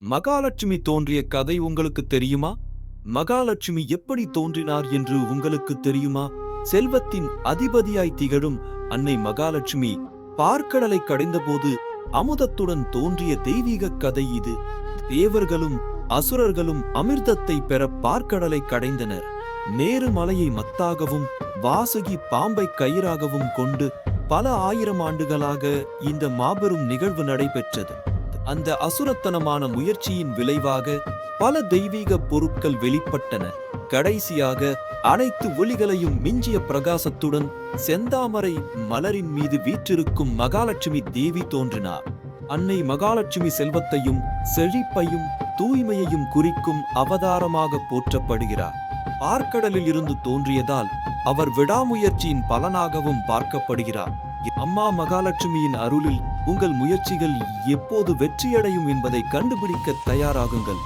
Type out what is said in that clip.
மகாலட்சுமி தோன்றிய கதை உங்களுக்கு தெரியுமா? மகாலட்சுமி எப்படி தோன்றினார் என்று உங்களுக்கு தெரியுமா? செல்வத்தின் அதிபதியாய் திகழும் அன்னை மகாலட்சுமி பார்க்கடலை கடைந்தபோது அமுதத்துடன் தோன்றிய தெய்வீக கதை இது. தேவர்களும் அசுரர்களும் அமிர்தத்தை பெற பார்க்கடலை கடைந்தனர். நேரு மலையை மத்தாகவும் வாசுகி பாம்பை கயிறாகவும் கொண்டு பல ஆயிரம் ஆண்டுகளாக இந்த மாபெரும் நிகழ்வு நடைபெற்றது. அந்த அசுரத்தனமான முயற்சியின் விளைவாக பல தெய்வீக பொருட்கள் வெளிப்பட்டன. கடைசியாக அனைத்து ஒளிகளையும் மிஞ்சிய பிரகாசத்துடன் செந்தாமரை மலரின் மீது வீற்றிருக்கும் மகாலட்சுமி தேவி தோன்றினார். அன்னை மகாலட்சுமி செல்வத்தையும் செழிப்பையும் தூய்மையையும் குறிக்கும் அவதாரமாக போற்றப்படுகிறார். பார்க்கடலில் இருந்து தோன்றியதால் அவர் விடாமுயற்சியின் பலனாகவும் பார்க்கப்படுகிறார். அம்மா மகாலட்சுமியின் அருளில் உங்கள் முயற்சிகள் எப்போது வெற்றியடையும் என்பதை கண்டுபிடிக்க தயாராகுங்கள்.